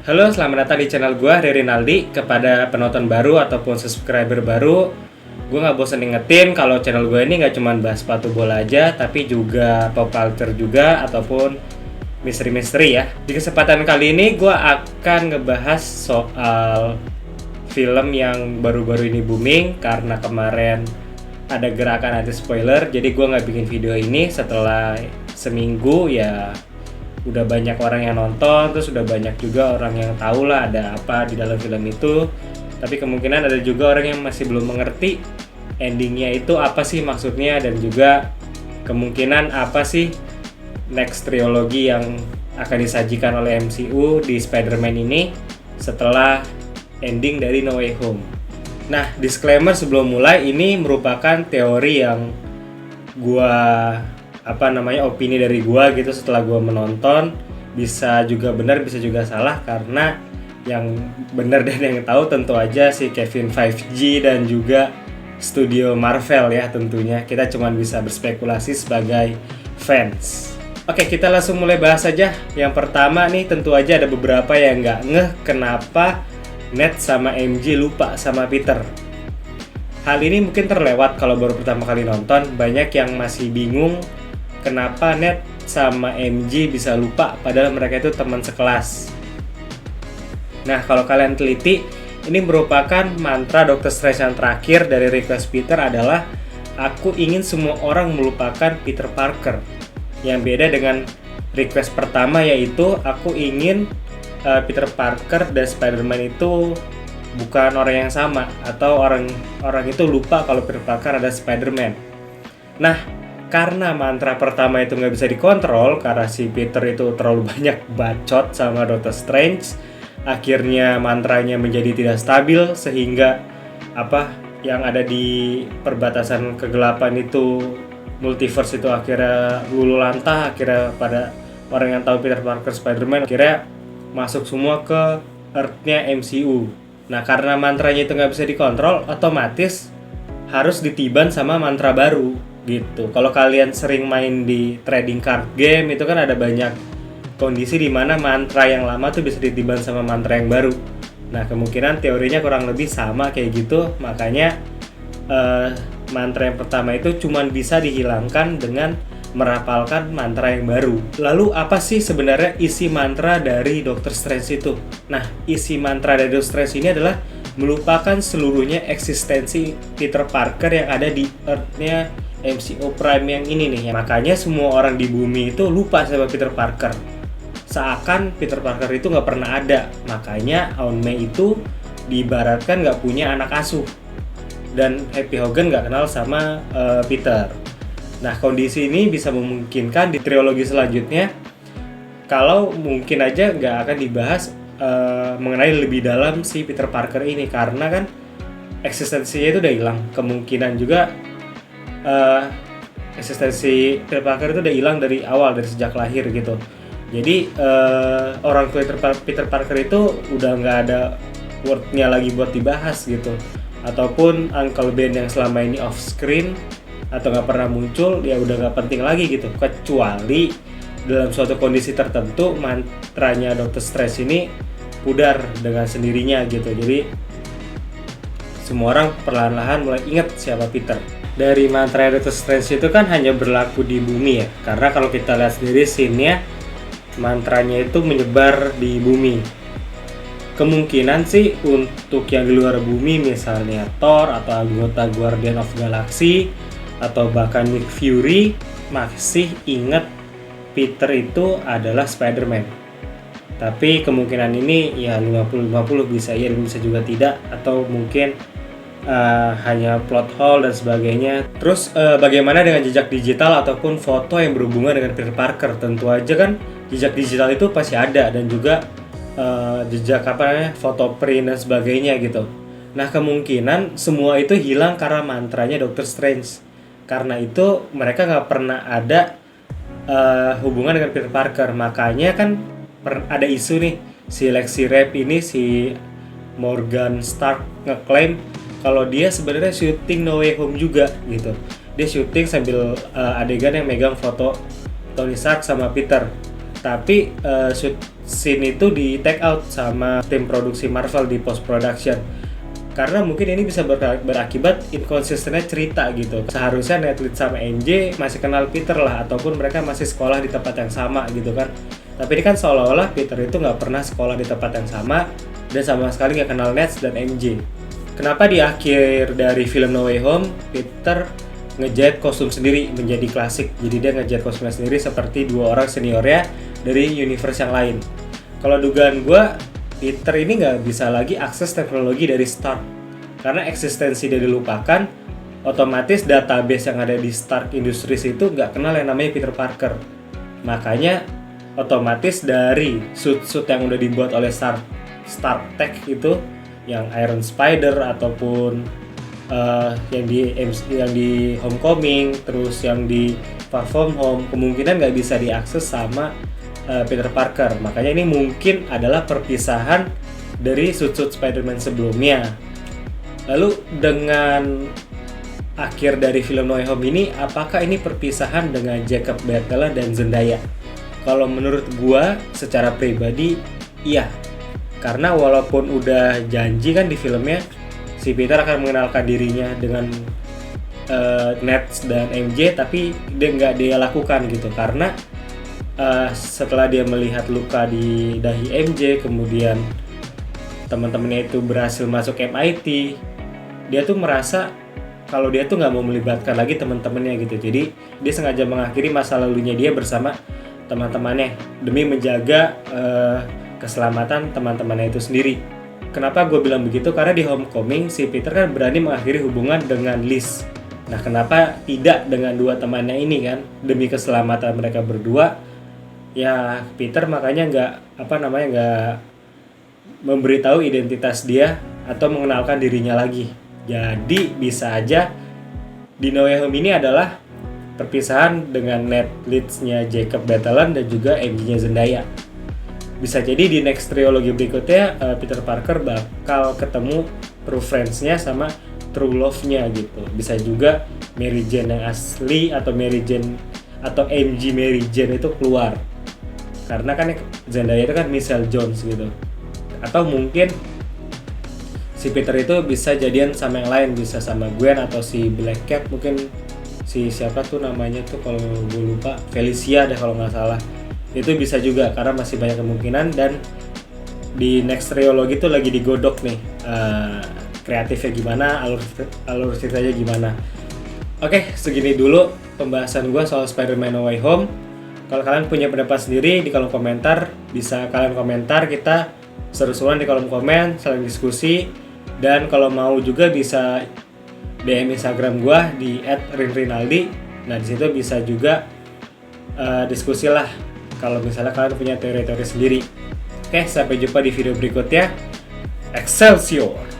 Halo, selamat datang di channel gue, Rinaldi. Kepada penonton baru ataupun subscriber baru, gue gak bosan ingetin kalau channel gue ini gak cuma bahas sepatu bola aja, tapi juga pop culture juga, ataupun misteri-misteri ya. Di kesempatan kali ini gue akan ngebahas soal film yang baru-baru ini booming karena kemarin ada gerakan anti spoiler. Jadi gue gak bikin video ini setelah seminggu ya. Udah banyak orang yang nonton, terus udah banyak juga orang yang tahu lah ada apa di dalam film itu. Tapi kemungkinan ada juga orang yang masih belum mengerti endingnya itu apa sih maksudnya, dan juga kemungkinan apa sih next trilogi yang akan disajikan oleh MCU di Spider-Man ini setelah ending dari No Way Home. Nah, disclaimer sebelum mulai, ini merupakan teori yang opini dari gua gitu setelah gua menonton. Bisa juga benar, bisa juga salah, karena yang benar dan yang tahu tentu aja si Kevin Feige dan juga studio Marvel ya tentunya. Kita cuma bisa berspekulasi sebagai fans. Oke, kita langsung mulai bahas aja. Yang pertama nih, tentu aja ada beberapa yang nggak ngeh kenapa Ned sama MJ lupa sama Peter. Hal ini mungkin terlewat kalau baru pertama kali nonton. Banyak yang masih bingung kenapa Ned sama MJ bisa lupa padahal mereka itu teman sekelas. Nah, kalau kalian teliti, ini merupakan mantra Dr. Strange yang terakhir dari request Peter adalah aku ingin semua orang melupakan Peter Parker. Yang beda dengan request pertama, yaitu aku ingin Peter Parker dan Spider-Man itu bukan orang yang sama, atau orang itu lupa kalau Peter Parker ada Spider-Man. Nah, karena mantra pertama itu nggak bisa dikontrol karena si Peter itu terlalu banyak bacot sama Doctor Strange, akhirnya mantranya menjadi tidak stabil sehingga yang ada di perbatasan kegelapan itu, multiverse itu akhirnya luluh lantah. Akhirnya pada orang yang tahu Peter Parker Spider-Man akhirnya masuk semua ke Earth-nya MCU. Nah, karena mantranya itu nggak bisa dikontrol, otomatis harus ditiban sama mantra baru gitu. Kalau kalian sering main di trading card game, itu kan ada banyak kondisi di mana mantra yang lama tuh bisa ditiban sama mantra yang baru. Nah, kemungkinan teorinya kurang lebih sama kayak gitu. Makanya mantra yang pertama itu cuma bisa dihilangkan dengan merapalkan mantra yang baru. Lalu apa sih sebenarnya isi mantra dari Doctor Strange itu? Nah, isi mantra dari Doctor Strange ini adalah melupakan seluruhnya eksistensi Peter Parker yang ada di Earth-nya MCU Prime yang ini nih. Makanya semua orang di bumi itu lupa sama Peter Parker. Seakan Peter Parker itu nggak pernah ada. Makanya Aunt May itu diibaratkan nggak punya anak asuh. Dan Happy Hogan nggak kenal sama Peter. Nah, kondisi ini bisa memungkinkan di trilogi selanjutnya kalau mungkin aja nggak akan dibahas mengenai lebih dalam si Peter Parker ini, karena kan eksistensinya itu udah hilang. Kemungkinan juga eksistensi Peter Parker itu udah hilang dari awal, dari sejak lahir gitu. Jadi orang tua Peter Parker itu udah nggak ada word-nya lagi buat dibahas gitu. Ataupun Uncle Ben yang selama ini off screen atau nggak pernah muncul, ya udah nggak penting lagi gitu. Kecuali dalam suatu kondisi tertentu mantranya Doctor Strange ini pudar dengan sendirinya gitu. Jadi semua orang perlahan-lahan mulai ingat siapa Peter. Dari mantra Doctor Strange itu kan hanya berlaku di bumi ya, karena kalau kita lihat sendiri scene-nya, mantranya itu menyebar di bumi. Kemungkinan sih untuk yang di luar bumi, misalnya Thor atau anggota Guardian of Galaxy atau bahkan Nick Fury, masih ingat Peter itu adalah Spider-Man. Tapi kemungkinan ini ya 50-50, bisa iya dan bisa juga tidak, atau mungkin hanya plot hole dan sebagainya. Terus bagaimana dengan jejak digital ataupun foto yang berhubungan dengan Peter Parker? Tentu aja kan jejak digital itu pasti ada, dan juga jejak foto print dan sebagainya gitu. Nah, kemungkinan semua itu hilang karena mantranya Doctor Strange. Karena itu mereka nggak pernah ada hubungan dengan Peter Parker. Makanya kan ada isu nih, si Lexi Rape ini, si Morgan Stark ngeklaim kalau dia sebenarnya syuting No Way Home juga gitu. Dia syuting sambil adegan yang megang foto Tony Stark sama Peter. tapi shoot scene itu di take out sama tim produksi Marvel di post production. Karena mungkin ini bisa berakibat inkonsistennya cerita gitu. Seharusnya Ned Leeds sama MJ masih kenal Peter lah, ataupun mereka masih sekolah di tempat yang sama gitu kan. Tapi ini kan seolah-olah Peter itu nggak pernah sekolah di tempat yang sama dan sama sekali nggak kenal Ned dan MJ. Kenapa di akhir dari film No Way Home Peter ngejahit kostum sendiri menjadi klasik? Jadi dia ngejahit kostumnya sendiri seperti dua orang seniornya dari universe yang lain. Kalau dugaan gue, Peter ini nggak bisa lagi akses teknologi dari Stark karena eksistensi dia dilupakan. Otomatis database yang ada di Stark Industries itu nggak kenal yang namanya Peter Parker. Makanya otomatis dari suit-suit yang udah dibuat oleh Stark Tech itu, yang Iron Spider ataupun yang di Homecoming, terus yang di Far From Home, kemungkinan nggak bisa diakses sama Peter Parker. Makanya ini mungkin adalah perpisahan dari suit-suit Spider-Man sebelumnya. Lalu dengan akhir dari film No Way Home ini, apakah ini perpisahan dengan Jacob Batalon dan Zendaya? Kalau menurut gua secara pribadi, iya. Karena walaupun udah janji kan di filmnya si Peter akan mengenalkan dirinya dengan Ned dan MJ, tapi nggak dia lakukan gitu. Karena setelah dia melihat luka di dahi MJ, kemudian teman-temannya itu berhasil masuk MIT, dia tuh merasa kalau dia tuh nggak mau melibatkan lagi teman-temannya gitu. Jadi dia sengaja mengakhiri masa lalunya dia bersama teman-temannya demi menjaga keselamatan teman-temannya itu sendiri. Kenapa gue bilang begitu? Karena di Homecoming si Peter kan berani mengakhiri hubungan dengan Liz. Nah, kenapa tidak dengan dua temannya ini kan? Demi keselamatan mereka berdua, ya Peter makanya nggak memberitahu identitas dia atau mengenalkan dirinya lagi. Jadi bisa aja di No Way Home ini adalah perpisahan dengan Ned Leeds-nya Jacob Batalon dan juga MJ-nya Zendaya. Bisa jadi di next trilogi berikutnya Peter Parker bakal ketemu true friends-nya sama true love-nya gitu. Bisa juga Mary Jane yang asli atau Mary Jane atau MJ Mary Jane itu keluar. Karena kan Zendaya itu kan Michelle Jones gitu. Atau mungkin si Peter itu bisa jadian sama yang lain, bisa sama Gwen atau si Black Cat, mungkin si siapa tuh namanya tuh kalau gue lupa, Felicia deh kalau nggak salah. Itu bisa juga karena masih banyak kemungkinan. Dan di next trilogy tuh lagi digodok nih kreatifnya gimana, alur ceritanya gimana. Oke, segini dulu pembahasan gue soal Spider-Man No Way Home. Kalau kalian punya pendapat sendiri di kolom komentar, bisa kalian komentar, kita seru-seruan di kolom komen, saling diskusi. Dan kalau mau juga bisa DM Instagram gue di @rinrinaldi. Nah, di situ bisa juga diskusi lah kalau misalnya kalian punya teori-teori sendiri. Oke, sampai jumpa di video berikutnya. Excelsior!